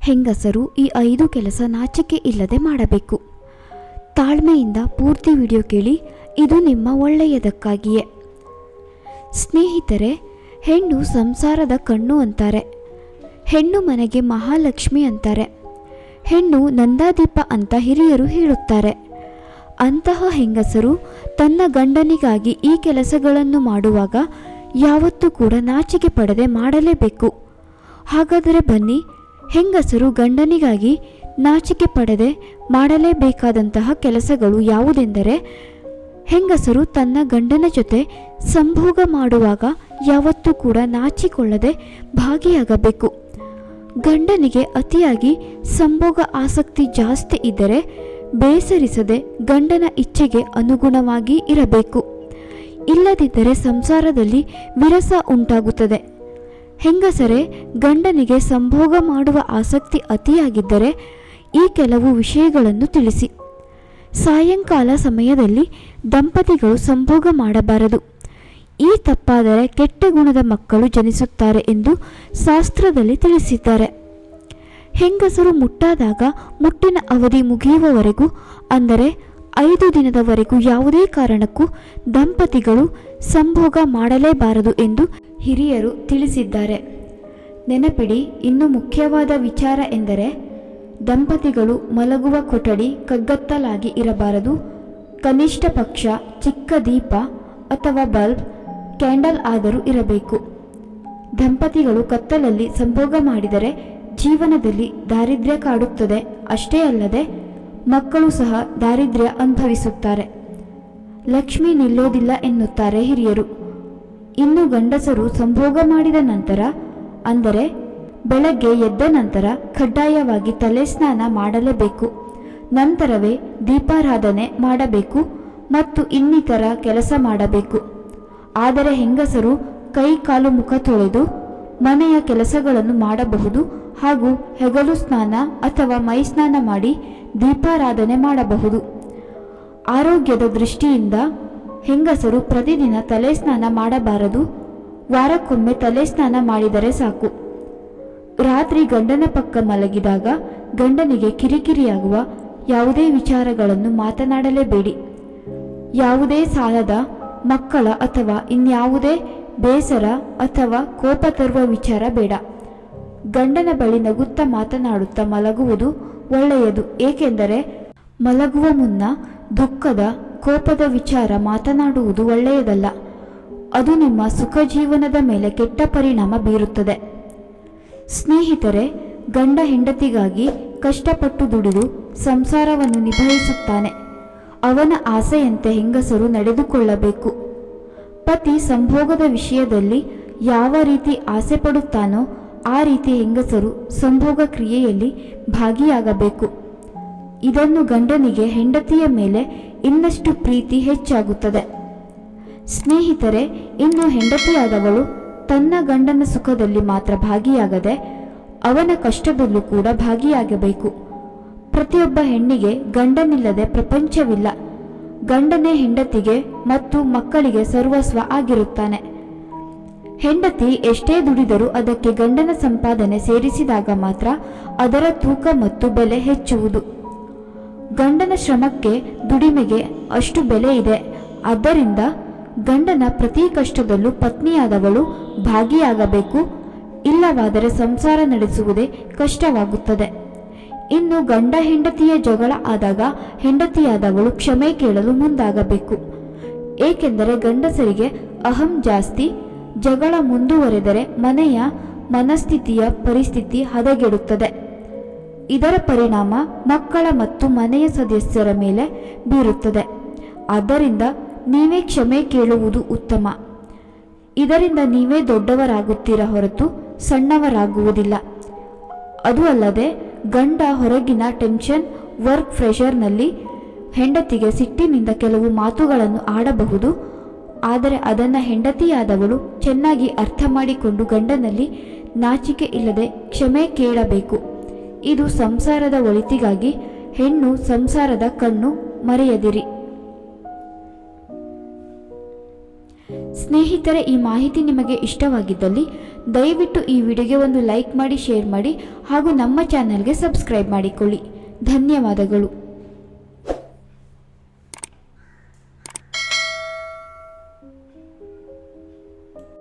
ಹೆಂಗಸರು ಈ 5 ಕೆಲಸ ನಾಚಿಕೆ ಇಲ್ಲದೆ ಮಾಡಬೇಕು. ತಾಳ್ಮೆಯಿಂದ ಪೂರ್ತಿ ವಿಡಿಯೋ ಕೇಳಿ, ಇದು ನಿಮ್ಮ ಒಳ್ಳೆಯದಕ್ಕಾಗಿಯೇ. ಸ್ನೇಹಿತರೆ, ಹೆಣ್ಣು ಸಂಸಾರದ ಕಣ್ಣು ಅಂತಾರೆ. ಹೆಣ್ಣು ಮನೆಗೆ ಮಹಾಲಕ್ಷ್ಮಿ ಅಂತಾರೆ. ಹೆಣ್ಣು ನಂದಾದೀಪ ಅಂತ ಹಿರಿಯರು ಹೇಳುತ್ತಾರೆ. ಅಂತಹ ಹೆಂಗಸರು ತನ್ನ ಗಂಡನಿಗಾಗಿ ಈ ಕೆಲಸಗಳನ್ನು ಮಾಡುವಾಗ ಯಾವತ್ತೂ ಕೂಡ ನಾಚಿಕೆ ಪಡದೆ ಮಾಡಲೇಬೇಕು. ಹಾಗಾದರೆ ಬನ್ನಿ, ಹೆಂಗಸರು ಗಂಡನಿಗಾಗಿ ನಾಚಿಕೆ ಪಡದೆ ಮಾಡಲೇಬೇಕಾದಂತಹ ಕೆಲಸಗಳು ಯಾವುದೆಂದರೆ, ಹೆಂಗಸರು ತನ್ನ ಗಂಡನ ಜೊತೆ ಸಂಭೋಗ ಮಾಡುವಾಗ ಯಾವತ್ತೂ ಕೂಡ ನಾಚಿಕೊಳ್ಳದೆ ಭಾಗಿಯಾಗಬೇಕು. ಗಂಡನಿಗೆ ಅತಿಯಾಗಿ ಸಂಭೋಗ ಆಸಕ್ತಿ ಜಾಸ್ತಿ ಇದ್ದರೆ ಬೇಸರಿಸದೆ ಗಂಡನ ಇಚ್ಛೆಗೆ ಅನುಗುಣವಾಗಿ ಇರಬೇಕು. ಇಲ್ಲದಿದ್ದರೆ ಸಂಸಾರದಲ್ಲಿ ವಿರಸ ಉಂಟಾಗುತ್ತದೆ. ಹೆಂಗಸರೇ, ಗಂಡನಿಗೆ ಸಂಭೋಗ ಮಾಡುವ ಆಸಕ್ತಿ ಅತಿಯಾಗಿದ್ದರೆ ಈ ಕೆಲವು ವಿಷಯಗಳನ್ನು ತಿಳಿಸಿ. ಸಾಯಂಕಾಲ ಸಮಯದಲ್ಲಿ ದಂಪತಿಗಳು ಸಂಭೋಗ ಮಾಡಬಾರದು. ಈ ತಪ್ಪಾದರೆ ಕೆಟ್ಟ ಗುಣದ ಮಕ್ಕಳು ಜನಿಸುತ್ತಾರೆ ಎಂದು ಶಾಸ್ತ್ರದಲ್ಲಿ ತಿಳಿಸಿದ್ದಾರೆ. ಹೆಂಗಸರು ಮುಟ್ಟಾದಾಗ ಮುಟ್ಟಿನ ಅವಧಿ ಮುಗಿಯುವವರೆಗೂ, ಅಂದರೆ 5 ದಿನದವರೆಗೂ ಯಾವುದೇ ಕಾರಣಕ್ಕೂ ದಂಪತಿಗಳು ಸಂಭೋಗ ಮಾಡಲೇಬಾರದು ಎಂದು ಹಿರಿಯರು ತಿಳಿಸಿದ್ದಾರೆ. ನೆನಪಿಡಿ, ಇನ್ನು ಮುಖ್ಯವಾದ ವಿಚಾರ ಎಂದರೆ, ದಂಪತಿಗಳು ಮಲಗುವ ಕೊಠಡಿ ಕಗ್ಗತ್ತಲಾಗಿ ಇರಬಾರದು. ಕನಿಷ್ಠ ಪಕ್ಷ ಚಿಕ್ಕ ದೀಪ ಅಥವಾ ಬಲ್ಬ್, ಕ್ಯಾಂಡಲ್ ಆದರೂ ಇರಬೇಕು. ದಂಪತಿಗಳು ಕತ್ತಲಲ್ಲಿ ಸಂಭೋಗ ಮಾಡಿದರೆ ಜೀವನದಲ್ಲಿ ದಾರಿದ್ರ್ಯ ಕಾಡುತ್ತದೆ. ಅಷ್ಟೇ ಅಲ್ಲದೆ ಮಕ್ಕಳು ಸಹ ದಾರಿದ್ರ್ಯ ಅನುಭವಿಸುತ್ತಾರೆ. ಲಕ್ಷ್ಮಿ ನಿಲ್ಲೋದಿಲ್ಲ ಎನ್ನುತ್ತಾರೆ ಹಿರಿಯರು. ಇನ್ನು ಗಂಡಸರು ಸಂಭೋಗ ಮಾಡಿದ ನಂತರ, ಅಂದರೆ ಬೆಳಗ್ಗೆ ಎದ್ದ ನಂತರ ಕಡ್ಡಾಯವಾಗಿ ತಲೆ ಸ್ನಾನ ಮಾಡಲೇಬೇಕು. ನಂತರವೇ ದೀಪಾರಾಧನೆ ಮಾಡಬೇಕು ಮತ್ತು ಇನ್ನಿತರ ಕೆಲಸ ಮಾಡಬೇಕು. ಆದರೆ ಹೆಂಗಸರು ಕೈ ಕಾಲು ಮುಖ ತೊಳೆದು ಮನೆಯ ಕೆಲಸಗಳನ್ನು ಮಾಡಬಹುದು ಹಾಗೂ ಹೆಗಲು ಸ್ನಾನ ಅಥವಾ ಮೈ ಸ್ನಾನ ಮಾಡಿ ದೀಪಾರಾಧನೆ ಮಾಡಬಹುದು. ಆರೋಗ್ಯದ ದೃಷ್ಟಿಯಿಂದ ಹೆಂಗಸರು ಪ್ರತಿದಿನ ತಲೆ ಸ್ನಾನ ಮಾಡಬಾರದು. ವಾರಕ್ಕೊಮ್ಮೆ ತಲೆ ಸ್ನಾನ ಮಾಡಿದರೆ ಸಾಕು. ರಾತ್ರಿ ಗಂಡನ ಪಕ್ಕ ಮಲಗಿದಾಗ ಗಂಡನಿಗೆ ಕಿರಿಕಿರಿಯಾಗುವ ಯಾವುದೇ ವಿಚಾರಗಳನ್ನು ಮಾತನಾಡಲೇಬೇಡಿ. ಯಾವುದೇ ಸಾಲದ, ಮಕ್ಕಳ ಅಥವಾ ಇನ್ಯಾವುದೇ ಬೇಸರ ಅಥವಾ ಕೋಪ ತರುವ ವಿಚಾರ ಬೇಡ. ಗಂಡನ ಬಳಿ ನಗುತ್ತಾ ಮಾತನಾಡುತ್ತಾ ಮಲಗುವುದು ಒಳ್ಳೆಯದು. ಏಕೆಂದರೆ ಮಲಗುವ ಮುನ್ನ ದುಃಖದ, ಕೋಪದ ವಿಚಾರ ಮಾತನಾಡುವುದು ಒಳ್ಳೆಯದಲ್ಲ. ಅದು ನಿಮ್ಮ ಸುಖ ಜೀವನದ ಮೇಲೆ ಕೆಟ್ಟ ಪರಿಣಾಮ ಬೀರುತ್ತದೆ. ಸ್ನೇಹಿತರೆ, ಗಂಡ ಹೆಂಡತಿಗಾಗಿ ಕಷ್ಟಪಟ್ಟು ದುಡಿದು ಸಂಸಾರವನ್ನು ನಿಭಾಯಿಸುತ್ತಾನೆ. ಅವನ ಆಸೆಯಂತೆ ಹೆಂಗಸರು ನಡೆದುಕೊಳ್ಳಬೇಕು. ಪತಿ ಸಂಭೋಗದ ವಿಷಯದಲ್ಲಿ ಯಾವ ರೀತಿ ಆಸೆ ಪಡುತ್ತಾನೋ ಆ ರೀತಿ ಹೆಂಗಸರು ಸಂಭೋಗ ಕ್ರಿಯೆಯಲ್ಲಿ ಭಾಗಿಯಾಗಬೇಕು. ಇದನ್ನು ಗಂಡನಿಗೆ ಹೆಂಡತಿಯ ಮೇಲೆ ಇನ್ನಷ್ಟು ಪ್ರೀತಿ ಹೆಚ್ಚಾಗುತ್ತದೆ. ಸ್ನೇಹಿತರೆ, ಇನ್ನು ಹೆಂಡತಿಯಾದವಳು ತನ್ನ ಗಂಡನ ಸುಖದಲ್ಲಿ ಮಾತ್ರ ಭಾಗಿಯಾಗದೆ ಅವನ ಕಷ್ಟದಲ್ಲೂ ಕೂಡ ಭಾಗಿಯಾಗಬೇಕು. ಪ್ರತಿಯೊಬ್ಬ ಹೆಣ್ಣಿಗೆ ಗಂಡನಿಲ್ಲದೆ ಪ್ರಪಂಚವಿಲ್ಲ. ಗಂಡನೇ ಹೆಂಡತಿಗೆ ಮತ್ತು ಮಕ್ಕಳಿಗೆ ಸರ್ವಸ್ವ ಆಗಿರುತ್ತಾನೆ. ಹೆಂಡತಿ ಎಷ್ಟೇ ದುಡಿದರೂ ಅದಕ್ಕೆ ಗಂಡನ ಸಂಪಾದನೆ ಸೇರಿಸಿದಾಗ ಮಾತ್ರ ಅದರ ತೂಕ ಮತ್ತು ಬೆಲೆ ಹೆಚ್ಚುವುದು. ಗಂಡನ ಶ್ರಮಕ್ಕೆ, ದುಡಿಮೆಗೆ ಅಷ್ಟು ಬೆಲೆ ಇದೆ. ಆದ್ದರಿಂದ ಗಂಡನ ಪ್ರತಿ ಕಷ್ಟದಲ್ಲೂ ಪತ್ನಿಯಾದವಳು ಭಾಗಿಯಾಗಬೇಕು. ಇಲ್ಲವಾದರೆ ಸಂಸಾರ ನಡೆಸುವುದೇ ಕಷ್ಟವಾಗುತ್ತದೆ. ಇನ್ನು ಗಂಡ ಹೆಂಡತಿಯ ಜಗಳ ಆದಾಗ ಹೆಂಡತಿಯಾದವಳು ಕ್ಷಮೆ ಕೇಳಲು ಮುಂದಾಗಬೇಕು. ಏಕೆಂದರೆ ಗಂಡಸರಿಗೆ ಅಹಂ ಜಾಸ್ತಿ. ಜಗಳ ಮುಂದುವರೆದರೆ ಮನೆಯ ಮನಸ್ಥಿತಿಯ ಪರಿಸ್ಥಿತಿ ಹದಗೆಡುತ್ತದೆ. ಇದರ ಪರಿಣಾಮ ಮಕ್ಕಳ ಮತ್ತು ಮನೆಯ ಸದಸ್ಯರ ಮೇಲೆ ಬೀರುತ್ತದೆ. ಆದ್ದರಿಂದ ನೀವೇ ಕ್ಷಮೆ ಕೇಳುವುದು ಉತ್ತಮ. ಇದರಿಂದ ನೀವೇ ದೊಡ್ಡವರಾಗುತ್ತೀರ ಹೊರತು ಸಣ್ಣವರಾಗುವುದಿಲ್ಲ. ಅದು ಅಲ್ಲದೆ ಗಂಡ ಹೊರಗಿನ ಟೆನ್ಷನ್, ವರ್ಕ್ ಪ್ರೆಷರ್ನಲ್ಲಿ ಹೆಂಡತಿಗೆ ಸಿಟ್ಟಿನಿಂದ ಕೆಲವು ಮಾತುಗಳನ್ನು ಆಡಬಹುದು. ಆದರೆ ಅದನ್ನು ಹೆಂಡತಿಯಾದವಳು ಚೆನ್ನಾಗಿ ಅರ್ಥ ಮಾಡಿಕೊಂಡು ಗಂಡನಲ್ಲಿ ನಾಚಿಕೆ ಇಲ್ಲದೆ ಕ್ಷಮೆ ಕೇಳಬೇಕು. ಇದು ಸಂಸಾರದ ಒಳಿತಿಗಾಗಿ. ಹೆಣ್ಣು ಸಂಸಾರದ ಕಣ್ಣು, ಮರೆಯದಿರಿ. ಸ್ನೇಹಿತರೆ, ಈ ಮಾಹಿತಿ ನಿಮಗೆ ಇಷ್ಟವಾಗಿದ್ದಲ್ಲಿ ದಯವಿಟ್ಟು ಈ ವಿಡಿಯೋಗೆ ಒಂದು ಲೈಕ್ ಮಾಡಿ, ಶೇರ್ ಮಾಡಿ ಹಾಗೂ ನಮ್ಮ ಚಾನಲ್ಗೆ ಸಬ್ಸ್ಕ್ರೈಬ್ ಮಾಡಿಕೊಳ್ಳಿ. ಧನ್ಯವಾದಗಳು.